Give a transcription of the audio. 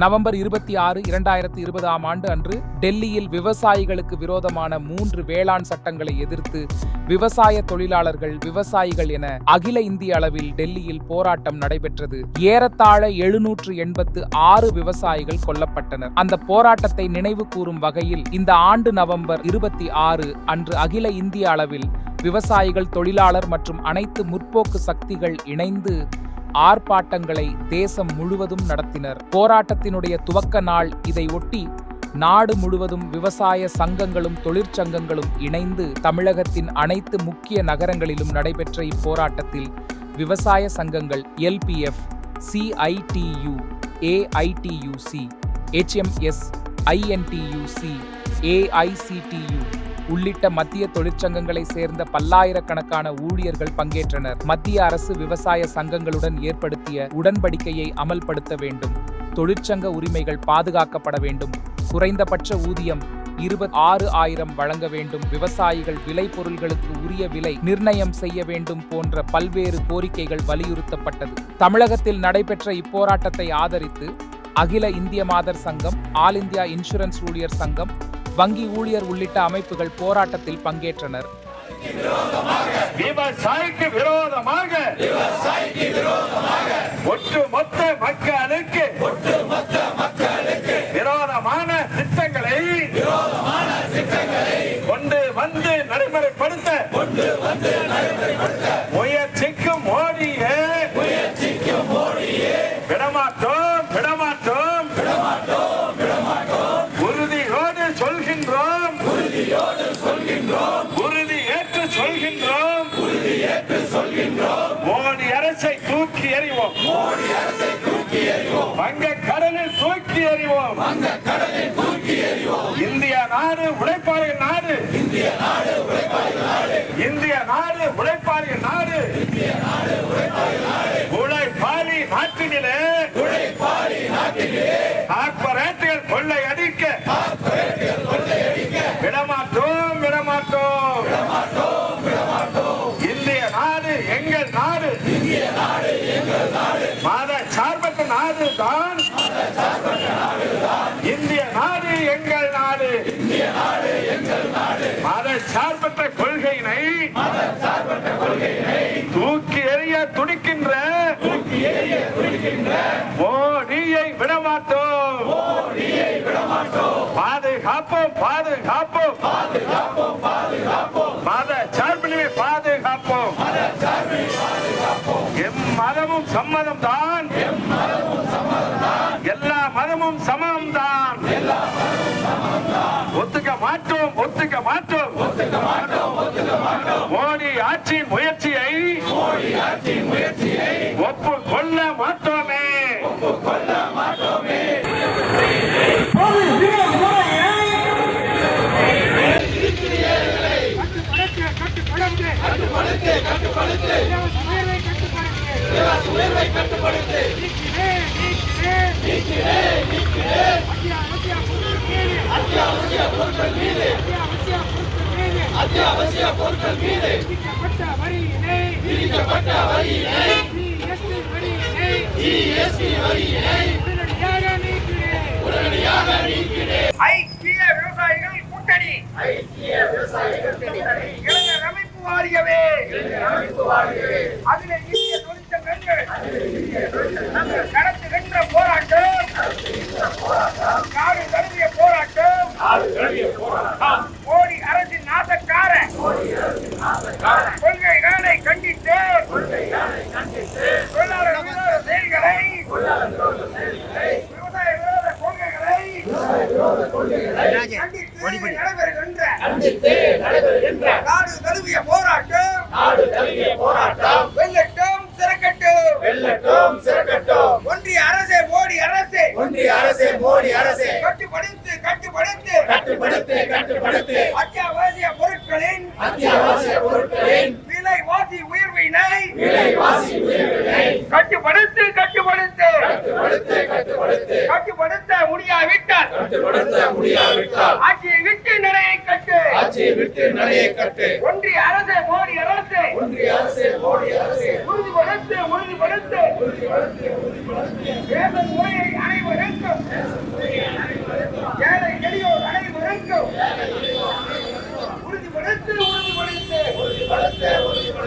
November 26, 2020 ஆண்டு அன்று டெல்லியில் விவசாயிகளுக்கு விரோதமான 3 வேளாண் சட்டங்களை எதிர்த்து விவசாய தொழிலாளர்கள், விவசாயிகள் என அகில இந்திய அளவில் டெல்லியில் போராட்டம் நடைபெற்றது. ஏறத்தாழ 786 விவசாயிகள் கொல்லப்பட்டனர். அந்த போராட்டத்தை நினைவு கூறும் வகையில் இந்த ஆண்டு நவம்பர் 26 அன்று அகில இந்திய அளவில் விவசாயிகள், தொழிலாளர் மற்றும் அனைத்து முற்போக்கு சக்திகள் இணைந்து ஆர்ப்பாட்டங்களை தேசம் முழுவதும் நடத்தினர். போராட்டத்தினுடைய துவக்க நாள். இதை ஒட்டி நாடு முழுவதும் விவசாய சங்கங்களும் தொழிற்சங்கங்களும் இணைந்து தமிழகத்தின் அனைத்து முக்கிய நகரங்களிலும் நடைபெற்ற இப்போராட்டத்தில் விவசாய சங்கங்கள் LPF, CITU, AITUC, HMS, INTUC, AICTU உள்ளிட்ட மத்திய தொழிற்சங்கங்களை சேர்ந்த பல்லாயிரக்கணக்கான ஊழியர்கள் பங்கேற்றனர். மத்திய அரசு விவசாய சங்கங்களுடன் ஏற்படுத்திய உடன்படிக்கையை அமல்படுத்த வேண்டும். தொழிற்சங்க உரிமைகள் பாதுகாக்கப்பட வேண்டும். குறைந்தபட்ச ஊதியம் 26,000 வழங்க வேண்டும். விவசாயிகள் விளை பொருள்களுக்கு உரிய விலை நிர்ணயம் செய்ய வேண்டும் போன்ற பல்வேறு கோரிக்கைகள் வலியுறுத்தப்பட்டது. தமிழகத்தில் நடைபெற்ற இப்போராட்டத்தை ஆதரித்து அகில இந்திய மாதர் சங்கம், ஆல் இந்தியா இன்சூரன்ஸ் ஊழியர் சங்கம், வங்கி ஊழியர் உள்ளிட்ட அமைப்புகள் போராட்டத்தில் பங்கேற்றனர். விவசாயிக்கு விரோதமாக ஒட்டுமொத்த மக்களுக்கு விரோதமான திட்டங்களை கொண்டு வந்து நடைமுறைப்படுத்த முயற்சிக்கும் மோடியே விடமாட்டோம். மோடி அரசை தூக்கி எறிவோம். வங்கக் கடலில் தூக்கி எறிவோம். இந்திய நாடு உழைப்பாளிகள் நாடு. இந்திய நாடு உழைப்பாளிகள் நாடு. உழைப்பாளி நாட்டினிலே கார்ப்பரேட்டுகள் கொள்ளை அடிக்க விடமாட்டோம். இந்திய நாடு எங்கள் நாடு. மத சார்பற்ற நாடு தான் இந்திய நாடு. எங்கள் நாடு மத சார்பற்ற கொள்கையினை தூக்கி எறிய துடிக்கின்ற மோடியை விடமாட்டோம். பாதுகாப்போம். மத சார்பினை பாதுகாப்போம். மதமும் சம்மதம் தான். எல்லா மதமும் சமம் தான். ஒத்துக்க மாட்டோம். மோடி ஆட்சியின் முயற்சியை ஒப்புக்கொள்ள மாட்டோமே. அத்தியாவசிய பொருட்கள் மீது விதிக்கப்பட்ட வரியினை GST வரியினை உடனடியாக நீக்கிடு. ஐக்கிய விவசாயிகள் கூட்டணி இளைஞர் அமைப்பு வாரியவே. அதில் இந்திய தொழிற்சங்கங்கள் நடத்துகின்ற போராட்டம் நாடு தழுவிய போராட்டம். மோடி அரசின் நாசக்கார கொள்கைகளை கண்டித்து தொழிலாளர் விரோத செயல்களை, விவசாய விரோத கொள்கைகளை நடைபெறுகின்ற நாடு தழுவிய போராட்டம் வெல்லட்டும், சிறக்கட்டும். ஒன்றிய அரசே மோடி அரசே கட்டுப்படுத்து அத்தியாவசிய பொருட்களின் விலைவாசி உயர்வினை கட்டுப்படுத்த முடியாவிட்டால் ஆட்சியை விட்டு நடையை கட்டு. ஒன்றிய அரசே மோடி அரசே உறுதிப்படுத்து வேதன் முறையை